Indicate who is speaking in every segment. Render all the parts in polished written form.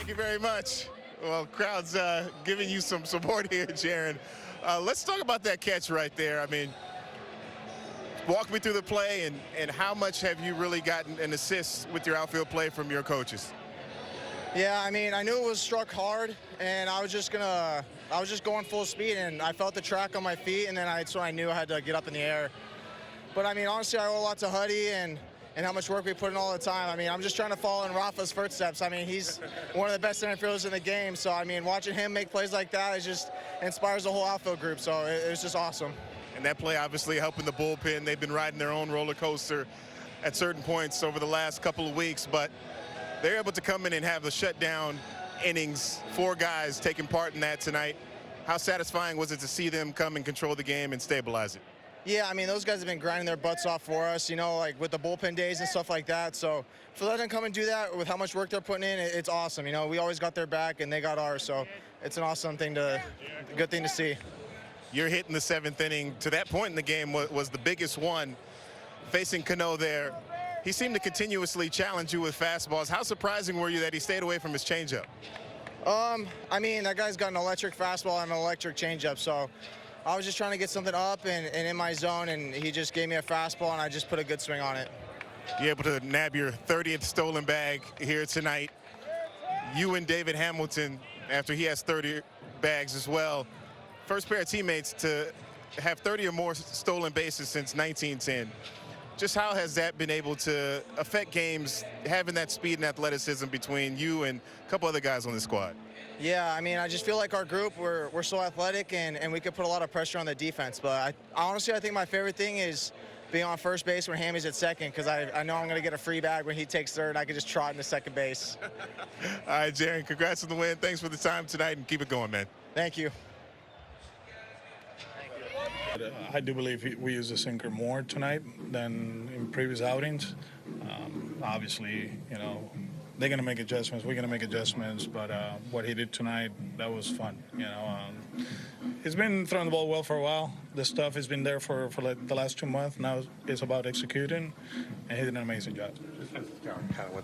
Speaker 1: Thank you very much. Well, crowd's giving you some support here, Jaren. Let's talk about that catch right there. I mean, walk me through the play, and how much have you really gotten an assist with your outfield play from your coaches?
Speaker 2: Yeah, I mean, I knew it was struck hard, and I was just going full speed, and I felt the track on my feet, and then so I knew I had to get up in the air. But I mean, honestly, I owe a lot to Huddy and how much work we put in all the time. I mean, I'm just trying to follow in Rafa's footsteps. I mean, he's one of the best center fielders in the game. So, I mean, watching him make plays like that, it just inspires the whole outfield group. So it was just awesome.
Speaker 1: And that play obviously helping the bullpen. They've been riding their own roller coaster at certain points over the last couple of weeks, but they're able to come in and have the shutdown innings. 4 guys taking part in that tonight. How satisfying was it to see them come and control the game and stabilize it?
Speaker 2: Yeah, I mean, those guys have been grinding their butts off for us, you know, like with the bullpen days and stuff like that. So for letting them come and do that with how much work they're putting in, it's awesome. You know, we always got their back and they got ours. So it's an awesome thing good thing to see.
Speaker 1: You're hitting the 7th inning. To that point in the game was the biggest one. Facing Cano there, he seemed to continuously challenge you with fastballs. How surprising were you that he stayed away from his changeup?
Speaker 2: I mean, that guy's got an electric fastball and an electric changeup. So I was just trying to get something up and in my zone, and he just gave me a fastball, and I just put a good swing on it.
Speaker 1: You're able to nab your 30th stolen bag here tonight. You and David Hamilton, after he has 30 bags as well, first pair of teammates to have 30 or more stolen bases since 1910. Just how has that been able to affect games, having that speed and athleticism between you and a couple other guys on the squad?
Speaker 2: Yeah, I mean, I just feel like our group, we're so athletic, and we could put a lot of pressure on the defense. But honestly, I think my favorite thing is being on first base when Hammy's at second, because I know I'm going to get a free bag when he takes third, and I can just trot into second base.
Speaker 1: All right, Jaren, congrats on the win. Thanks for the time tonight, and keep it going, man.
Speaker 2: Thank you.
Speaker 3: I do believe we use the sinker more tonight than in previous outings. Obviously, you know, they're going to make adjustments. We're going to make adjustments. But what he did tonight, that was fun. You know, he's been throwing the ball well for a while. This stuff has been there for like the last 2 months. Now it's about executing, and he did an amazing job.
Speaker 4: Kind of what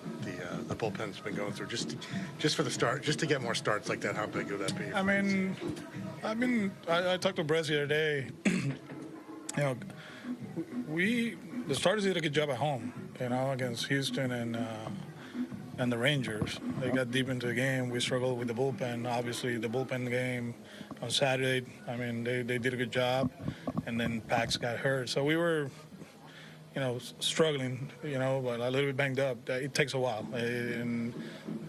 Speaker 4: the bullpen's been going through, just for the start, just to get more starts like that. How big would that be?
Speaker 3: I mean, I talked to Brez the other day. You know, the starters did a good job at home. You know, against Houston and the Rangers. They got deep into the game. We struggled with the bullpen. Obviously, the bullpen game on Saturday, I mean, they did a good job. And then Pax got hurt. So we were, you know, struggling, you know, but a little bit banged up. It takes a while. And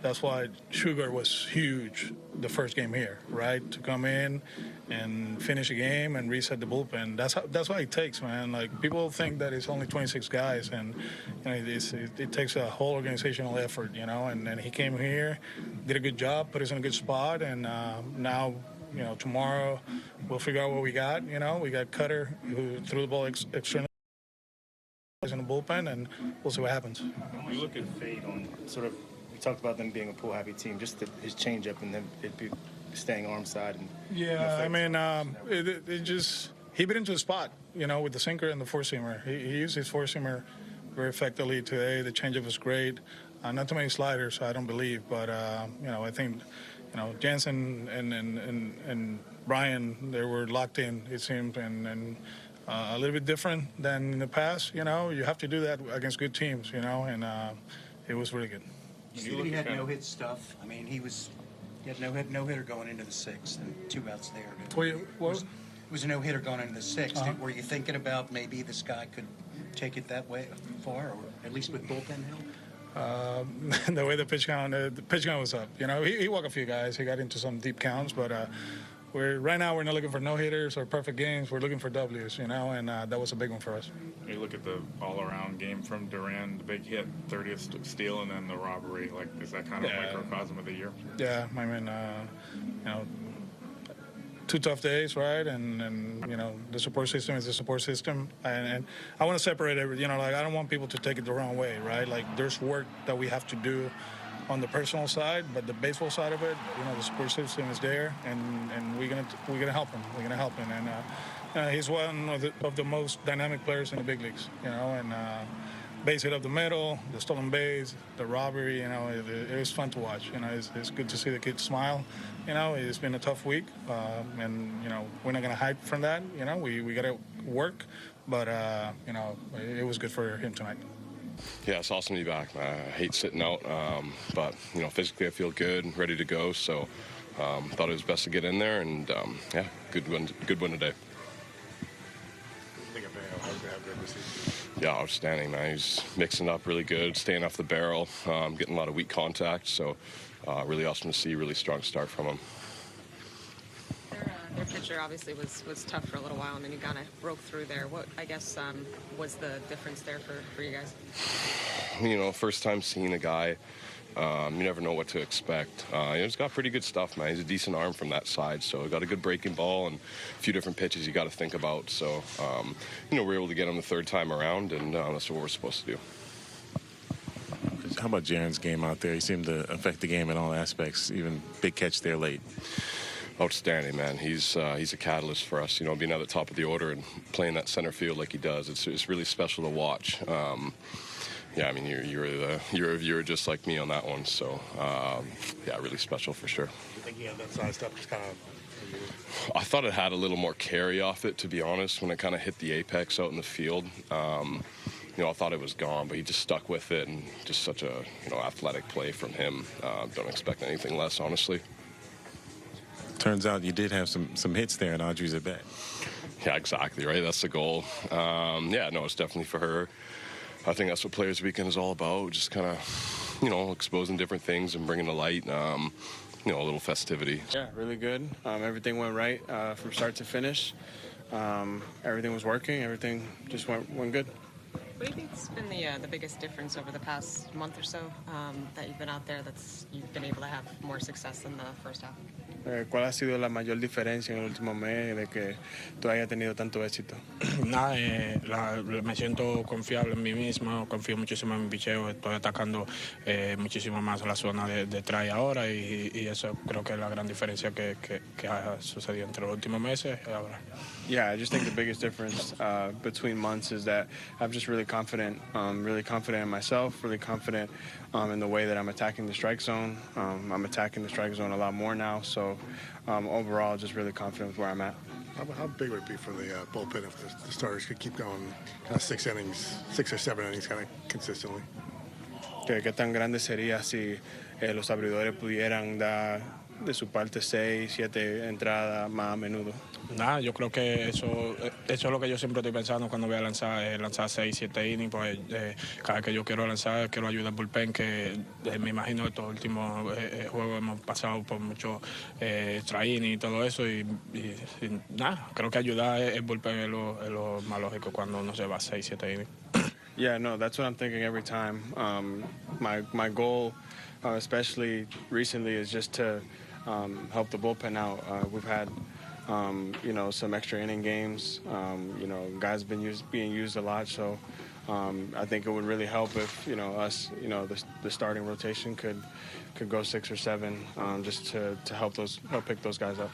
Speaker 3: that's why Sugar was huge the first game here, right? To come in and finish a game and reset the bullpen. That's what it takes, man. Like, people think that it's only 26 guys, and you know, it takes a whole organizational effort, you know. And he came here, did a good job, put us in a good spot, and now, you know, tomorrow we'll figure out what we got. You know, we got Cutter, who threw the ball externally in the bullpen, and we'll see what happens.
Speaker 5: When you look at Fade on sort of, we talked about them being a pull-happy team, just his changeup and then it be staying arm side. And
Speaker 3: yeah, I mean, he bit into a spot, you know, with the sinker and the four-seamer. He used his four-seamer very effectively today. The changeup was great. Not too many sliders, I don't believe, but you know, I think, you know, Jansen and Brian, they were locked in, it seemed, and a little bit different than in the past. You know, you have to do that against good teams, you know, and it was really good.
Speaker 6: He had no-hit stuff. I mean, he had no-hitter going into the 6th and 2 outs there.
Speaker 3: It
Speaker 6: was a no-hitter going into the 6th. Were you thinking about maybe this guy could take it that way far, or at least with bullpen help?
Speaker 3: The way the pitch count was up. You know, he walked a few guys. He got into some deep counts, but right now we're not looking for no-hitters or perfect games. We're looking for W's, you know, and that was a big one for us.
Speaker 7: You look at the all-around game from Duran, the big hit, 30th steal, and then the robbery. Like, is that kind of a microcosm of the year?
Speaker 3: Yeah, I mean, you know, 2 tough days, right? And you know, the support system is the support system. And I want to separate it, you know, like, I don't want people to take it the wrong way, right? Like, there's work that we have to do on the personal side, but the baseball side of it, you know, the support system is there, and we're gonna help him. We're gonna help him, and he's one of the most dynamic players in the big leagues, you know, and base hit up the middle, the stolen base, the robbery. You know, it was fun to watch. You know, it's good to see the kids smile. You know, it's been a tough week, and you know we're not gonna hide from that. You know, we gotta work, but you know it was good for him tonight.
Speaker 8: Yeah, it's awesome to be back. I hate sitting out, but you know physically I feel good, ready to go. So thought it was best to get in there, and yeah, good win today. Yeah, outstanding, man. He's mixing up really good, staying off the barrel, getting a lot of weak contact. So really awesome to see, really strong start from him.
Speaker 9: Their pitcher obviously was tough for a little while, and then he kind of broke through there. What, I guess, was the difference there for you guys?
Speaker 8: You know, first time seeing a guy, you never know what to expect. He's got pretty good stuff, man. He's a decent arm from that side, so got a good breaking ball and a few different pitches you got to think about. So, you know, we're able to get him the third time around, and that's what we're supposed to do.
Speaker 1: How about Jaren's game out there? He seemed to affect the game in all aspects, even big catch there late.
Speaker 8: Outstanding, man. He's a catalyst for us, you know, being at the top of the order and playing that center field like he does. It's really special to watch. Yeah, I mean, you're a viewer just like me on that one, so yeah, really special for sure.
Speaker 4: You think he had that sized up just kind of?
Speaker 8: I thought it had a little more carry off it, to be honest, when it kind of hit the apex out in the field. You know, I thought it was gone, but he just stuck with it, and just such a athletic play from him. Don't expect anything less, honestly.
Speaker 1: Turns out you did have some hits there, and Audrey's at bat.
Speaker 8: Yeah, exactly, right? That's the goal. Yeah, no, it's definitely for her. I think that's what Players Weekend is all about, just kind of, you know, exposing different things and bringing to light, you know, a little festivity.
Speaker 10: Yeah, really good. Everything went right from start to finish. Everything was working. Everything just went good.
Speaker 9: What do you think's been the biggest difference over the past month or so that you've been out there that's you've been able to have more success in the first half?
Speaker 10: ¿Cuál ha sido la mayor diferencia en el último mes de que tú hayas tenido tanto éxito?
Speaker 11: Nada, me siento confiable en mí mismo, confío muchísimo en mi picheo, estoy atacando muchísimo más la zona de try ahora y eso creo que es la gran diferencia que ha sucedido entre los últimos meses y ahora.
Speaker 10: Yeah, I just think the biggest difference between months is that I'm just really confident in myself, really confident in the way that I'm attacking the strike zone. I'm attacking the strike zone a lot more now, so overall, just really confident with where I'm at.
Speaker 4: How big would it be for the bullpen if the starters could keep going kind of 6 or 7 innings kind of consistently?
Speaker 10: ¿Qué tan grande sería si los abridores pudieran dar de su parte 6, 7 entradas más a menudo?
Speaker 11: Nada, yo creo que eso es lo que yo siempre estoy pensando cuando voy a lanzar 6, 7 innings, pues cada vez que yo quiero lanzar, quiero ayudar al bullpen, que me imagino que estos últimos juegos hemos pasado por mucho extra innings y todo eso, y nada, creo que ayudar el bullpen es lo más lógico cuando uno se va a 6, 7 innings.
Speaker 10: Yeah, no, that's what I'm thinking every time. My goal, especially recently, is just to help the bullpen out. We've had you know, some extra inning games. You know, guys have been being used a lot, so I think it would really help if, you know, us, you know, the starting rotation could go 6 or 7, just to help pick those guys up.